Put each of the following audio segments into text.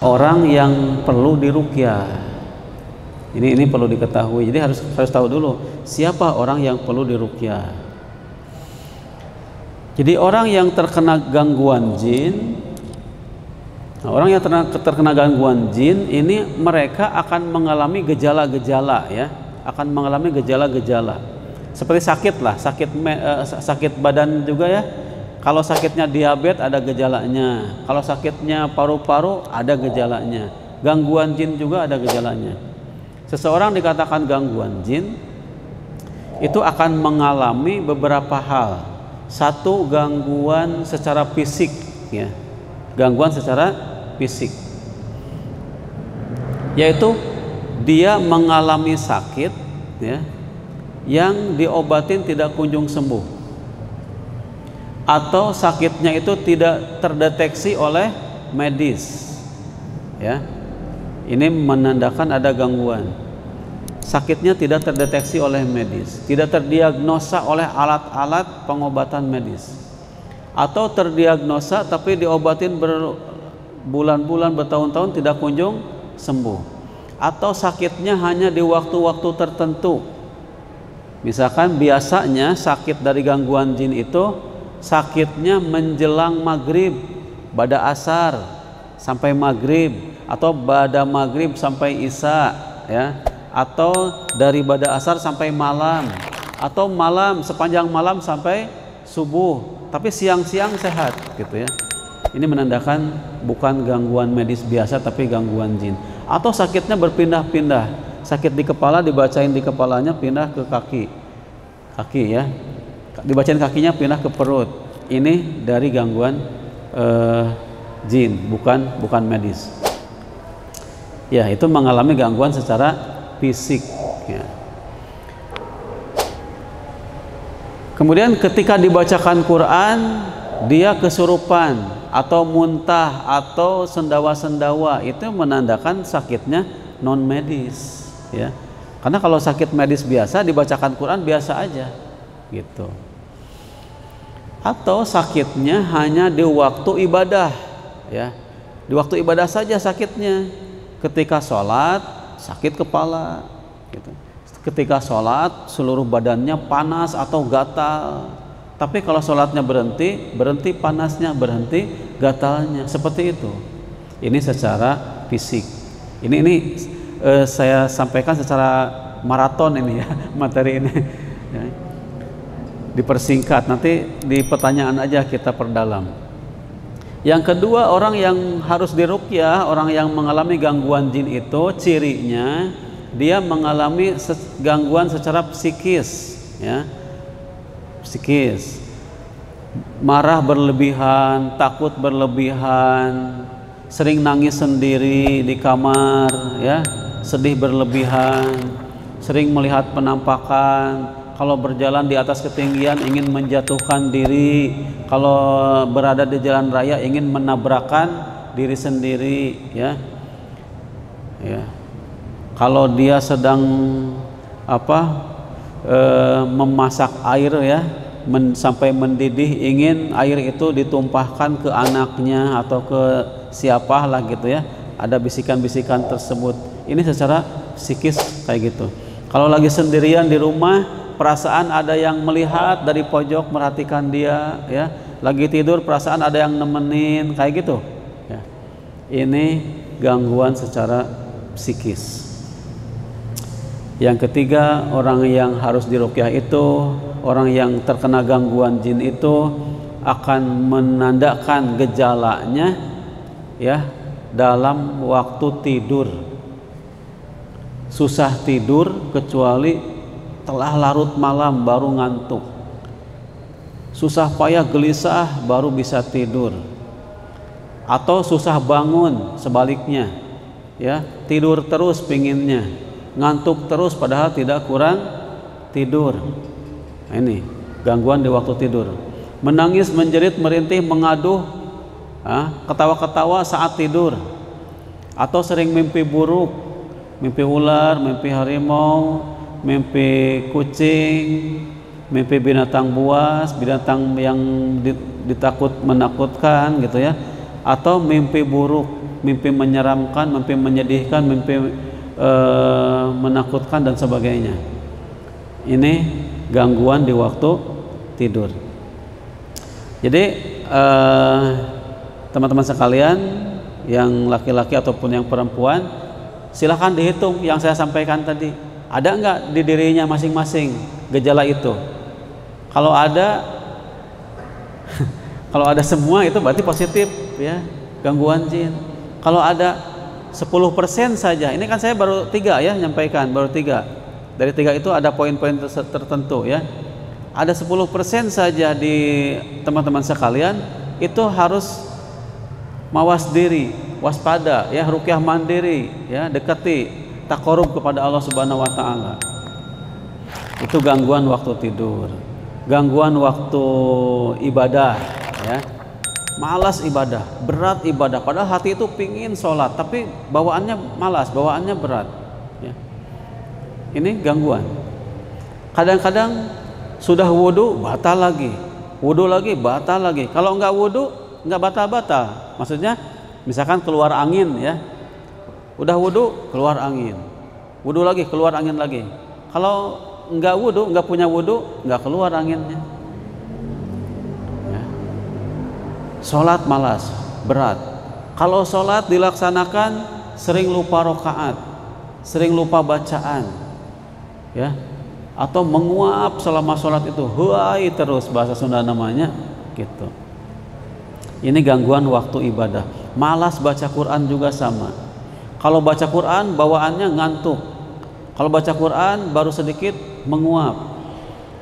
orang yang perlu diruqyah. Ini perlu diketahui. Jadi harus tahu dulu siapa orang yang perlu diruqyah. Jadi orang yang terkena gangguan jin, orang yang terkena gangguan jin ini mereka akan mengalami gejala-gejala ya, akan mengalami gejala-gejala seperti sakit lah, sakit badan juga ya. Kalau sakitnya diabetes ada gejalanya, kalau sakitnya paru-paru ada gejalanya, gangguan jin juga ada gejalanya. Seseorang dikatakan gangguan jin itu akan mengalami beberapa hal. Satu, gangguan secara fisik ya, gangguan secara fisik, yaitu dia mengalami sakit ya, yang diobatin tidak kunjung sembuh, atau sakitnya itu tidak terdeteksi oleh medis ya. Ini menandakan ada gangguan. Sakitnya tidak terdeteksi oleh medis, tidak terdiagnosa oleh alat-alat pengobatan medis, atau terdiagnosa tapi diobatin berbulan-bulan, bertahun-tahun tidak kunjung sembuh, atau sakitnya hanya di waktu-waktu tertentu. Misalkan biasanya sakit dari gangguan jin itu sakitnya menjelang maghrib, bada asar sampai maghrib, atau bada maghrib sampai isya ya, atau dari bada asar sampai malam, atau malam sepanjang malam sampai subuh, tapi siang-siang sehat gitu ya. Ini menandakan bukan gangguan medis biasa tapi gangguan jin. Atau sakitnya berpindah-pindah, sakit di kepala dibacain di kepalanya pindah ke kaki ya, dibacain kakinya pindah ke perut. Ini dari gangguan jin, bukan medis ya. Itu mengalami gangguan secara fisik ya. Kemudian ketika dibacakan Quran dia kesurupan atau muntah atau sendawa-sendawa, itu menandakan sakitnya non medis ya. Karena kalau sakit medis biasa dibacakan Quran biasa aja gitu. Atau sakitnya hanya di waktu ibadah ya, di waktu ibadah saja sakitnya. Ketika sholat sakit kepala gitu. Ketika sholat seluruh badannya panas atau gatal, tapi kalau sholatnya berhenti panasnya, berhenti gatalnya, seperti itu. Ini secara fisik. Ini saya sampaikan secara maraton ini ya, materi ini ya. Dipersingkat, nanti di pertanyaan aja kita perdalam. Yang kedua, orang yang harus diruqyah, orang yang mengalami gangguan jin itu cirinya dia mengalami gangguan secara psikis ya. Psikis, marah berlebihan, takut berlebihan, sering nangis sendiri di kamar ya, sedih berlebihan, sering melihat penampakan, kalau berjalan di atas ketinggian ingin menjatuhkan diri, kalau berada di jalan raya ingin menabrakkan diri sendiri ya. Kalau dia sedang memasak air ya, sampai mendidih, ingin air itu ditumpahkan ke anaknya atau ke siapa lah gitu ya, ada bisikan-bisikan tersebut. Ini secara psikis kayak gitu. Kalau lagi sendirian di rumah, perasaan ada yang melihat dari pojok merhatikan dia ya, lagi tidur perasaan ada yang nemenin kayak gitu ya. Ini gangguan secara psikis. Yang ketiga, orang yang harus diruqyah itu, orang yang terkena gangguan jin itu akan menandakan gejalanya ya dalam waktu tidur. Susah tidur kecuali telah larut malam baru ngantuk, susah payah gelisah baru bisa tidur, atau susah bangun sebaliknya ya, tidur terus pinginnya, ngantuk terus padahal tidak kurang tidur. Nah, ini gangguan di waktu tidur. Menangis, menjerit, merintih, mengaduh, ketawa-ketawa saat tidur, atau sering mimpi buruk, mimpi ular, mimpi harimau, mimpi kucing, mimpi binatang buas, binatang yang ditakut menakutkan gitu ya, atau mimpi buruk mimpi menyeramkan, mimpi menyedihkan, mimpi menakutkan dan sebagainya. Ini gangguan di waktu tidur. Jadi teman-teman sekalian yang laki-laki ataupun yang perempuan, silahkan dihitung yang saya sampaikan tadi. Ada enggak di dirinya masing-masing gejala itu? Kalau ada kalau ada semua itu berarti positif ya, gangguan jin. Kalau ada 10% saja, ini kan saya baru 3 ya nyampaikan, baru 3. Dari 3 itu ada poin-poin tertentu ya. Ada 10% saja di teman-teman sekalian itu harus mawas diri, waspada ya, ruqyah mandiri ya, dekati taqarrub kepada Allah Subhanahu wa taala. Itu gangguan waktu tidur, gangguan waktu ibadah ya. Malas ibadah, berat ibadah, padahal hati itu pingin sholat tapi bawaannya malas, bawaannya berat ya. Ini gangguan. Kadang-kadang sudah wudhu batal lagi, wudhu lagi batal lagi. Kalau enggak wudhu enggak batal-batal. Maksudnya misalkan keluar angin ya, udah wudhu keluar angin, wudhu lagi keluar angin lagi. Kalau enggak wudhu, enggak punya wudhu, enggak keluar anginnya. Sholat malas, berat. Kalau sholat dilaksanakan sering lupa rokaat, sering lupa bacaan ya, atau menguap selama sholat itu, huai terus bahasa Sunda namanya gitu. Ini gangguan waktu ibadah. Malas baca Quran juga sama. Kalau baca Quran bawaannya ngantuk, kalau baca Quran baru sedikit menguap,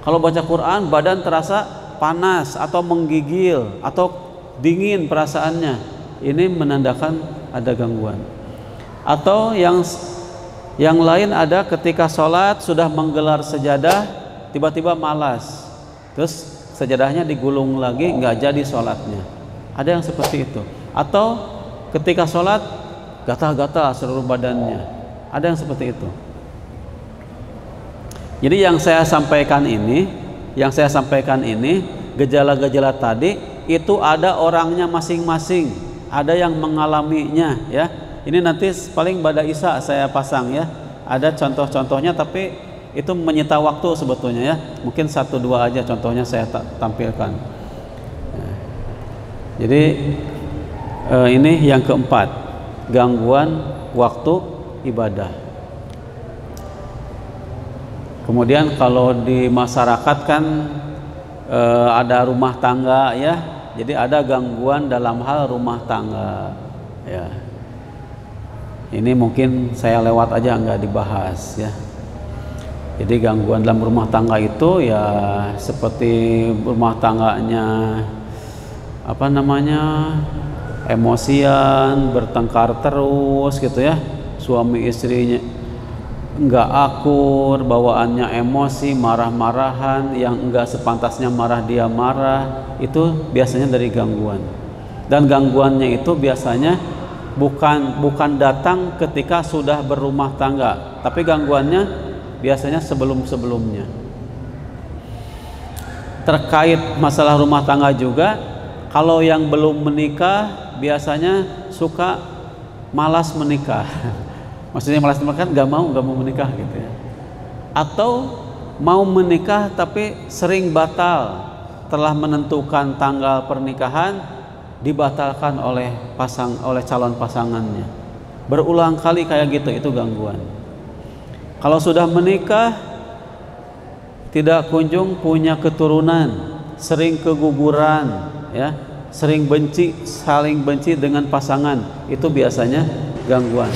kalau baca Quran badan terasa panas atau menggigil atau dingin perasaannya, ini menandakan ada gangguan. Atau yang lain ada ketika sholat sudah menggelar sejadah tiba-tiba malas, terus sejadahnya digulung lagi, nggak jadi sholatnya. Ada yang seperti itu. Atau ketika sholat gatal-gatal seluruh badannya, ada yang seperti itu. Jadi yang saya sampaikan ini gejala-gejala tadi itu ada orangnya masing-masing, ada yang mengalaminya ya. Ini nanti paling pada Isa saya pasang ya, ada contoh-contohnya, tapi itu menyita waktu sebetulnya ya, mungkin 1-2 aja contohnya saya tampilkan. Jadi ini yang keempat, gangguan waktu ibadah. Kemudian kalau di masyarakat kan ada rumah tangga ya, jadi ada gangguan dalam hal rumah tangga ya. Ini mungkin saya lewat aja, nggak dibahas ya. Jadi gangguan dalam rumah tangga itu ya seperti rumah tangganya apa namanya, emosian, bertengkar terus gitu ya, suami istrinya enggak akur, bawaannya emosi, marah-marahan, yang enggak sepantasnya marah dia marah, itu biasanya dari gangguan. Dan gangguannya itu biasanya bukan datang ketika sudah berumah tangga, tapi gangguannya biasanya sebelum-sebelumnya. Terkait masalah rumah tangga juga, kalau yang belum menikah biasanya suka malas menikah. Maksudnya malas menikah, nggak mau menikah gitu ya. Atau mau menikah tapi sering batal, telah menentukan tanggal pernikahan dibatalkan oleh calon pasangannya. Berulang kali kayak gitu, itu gangguan. Kalau sudah menikah tidak kunjung punya keturunan, sering keguguran ya, sering saling benci dengan pasangan, itu biasanya gangguan.